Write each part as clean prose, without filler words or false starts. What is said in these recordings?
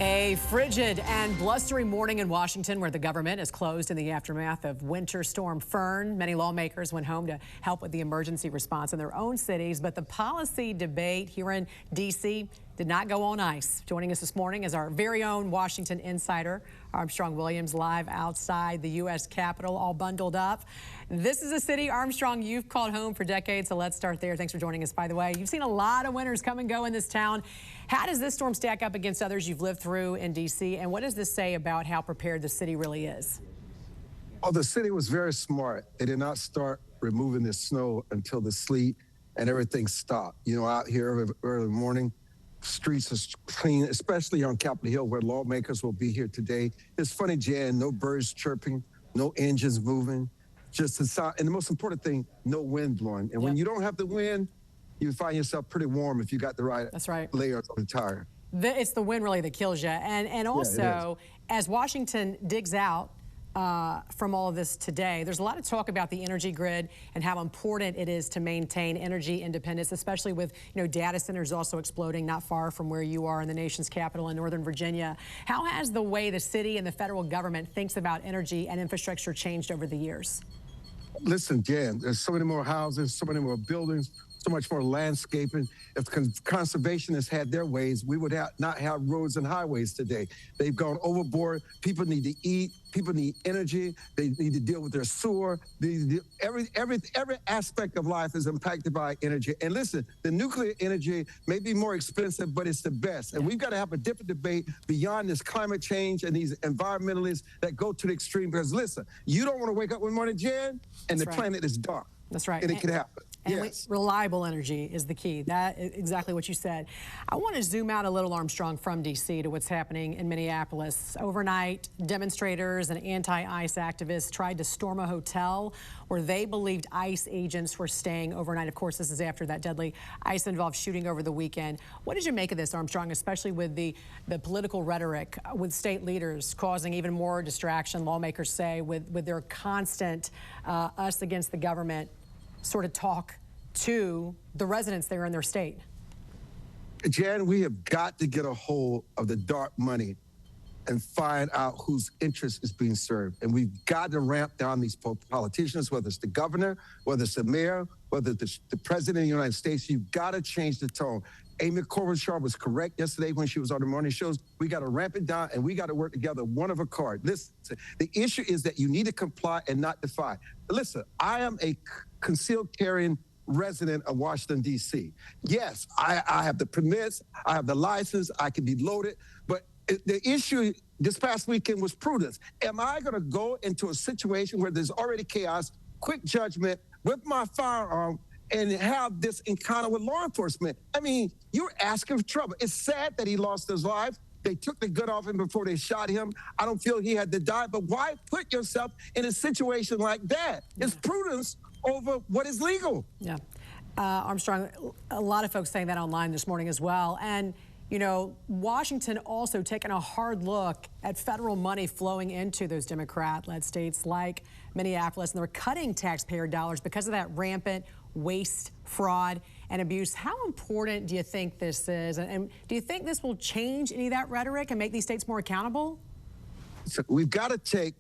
A frigid and blustery morning in Washington where the government is closed in the aftermath of Winter Storm Fern. Many lawmakers went home to help with the emergency response in their own cities, but the policy debate here in D.C. did not go on ice. Joining us this morning is our very own Washington Insider Armstrong Williams, live outside the U.S. Capitol, all bundled up. This is a city, Armstrong, you've called home for decades, so let's start there. Thanks for joining us, by the way. You've seen a lot of winters come and go in this town. How does this storm stack up against others you've lived through in D.C., and what does this say about how prepared the city really is? Oh, the city was very smart. They did not start removing the snow until the sleet and everything stopped. You know, out here early morning, streets are clean, especially on Capitol Hill where lawmakers will be here today. It's funny, Jan, no birds chirping, no engines moving, just the sound. And the most important thing, no wind blowing. And when you don't have the wind, you find yourself pretty warm if you got the right layers on the tire. It's the wind really that kills you. And also, as Washington digs out from all of this today, there's a lot of talk about the energy grid and how important it is to maintain energy independence, especially with data centers also exploding not far from where you are in the nation's capital in Northern Virginia. How has the way the city and the federal government thinks about energy and infrastructure changed over the years? Listen, Jan, there's so many more houses, so many more buildings, so much more landscaping. If conservationists had their ways, we would not have roads and highways today. They've gone overboard. People need to eat. People need energy. They need to deal with their sewer. Every aspect of life is impacted by energy. And listen, the nuclear energy may be more expensive, but it's the best. And we've got to have a different debate beyond this climate change and these environmentalists that go to the extreme. Because listen, you don't want to wake up one morning, Jan, and the planet is dark. That's right. And it can happen. And reliable energy is the key. That is exactly what you said. I want to zoom out a little, Armstrong, from D.C. to what's happening in Minneapolis. Overnight, demonstrators and anti-ICE activists tried to storm a hotel where they believed ICE agents were staying overnight. Of course, this is after that deadly ICE-involved shooting over the weekend. What did you make of this, Armstrong, especially with the political rhetoric with state leaders causing even more distraction, lawmakers say, with their constant us against the government sort of talk to the residents there in their state? Jan, we have got to get a hold of the dark money and find out whose interest is being served. And we've got to ramp down these politicians, whether it's the governor, whether it's the mayor, whether it's the president of the United States. You've got to change the tone. Amy Klobuchar was correct yesterday when she was on the morning shows. We got to ramp it down, and we got to work together, one of a kind. Listen, the issue is that you need to comply and not defy. Listen, I am a concealed carrying resident of Washington, D.C. Yes, I have the permits, I have the license, I can be loaded, but the issue this past weekend was prudence. Am I going to go into a situation where there's already chaos, quick judgment, with my firearm, and have this encounter with law enforcement? I mean, you're asking for trouble. It's sad that he lost his life. They took the gun off him before they shot him. I don't feel he had to die, but why put yourself in a situation like that? It's prudence over what is legal. Yeah. Armstrong, a lot of folks saying that online this morning as well. And, Washington also taking a hard look at federal money flowing into those Democrat-led states like Minneapolis, and they're cutting taxpayer dollars because of that rampant waste, fraud, and abuse. How important do you think this is? And do you think this will change any of that rhetoric and make these states more accountable? So we've got to take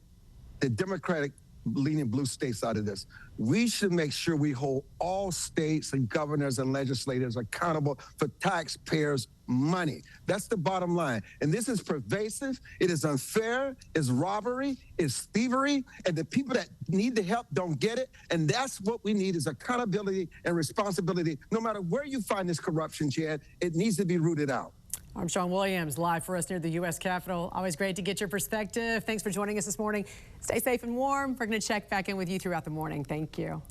the Democratic-leaning blue states out of this. We should make sure we hold all states and governors and legislators accountable for taxpayers' money. That's the bottom line. And this is pervasive. It is unfair. It's robbery. It's thievery. And the people that need the help don't get it. And that's what we need is accountability and responsibility. No matter where you find this corruption, Jan, it needs to be rooted out. Armstrong Williams, live for us near the U.S. Capitol. Always great to get your perspective. Thanks for joining us this morning. Stay safe and warm. We're going to check back in with you throughout the morning. Thank you.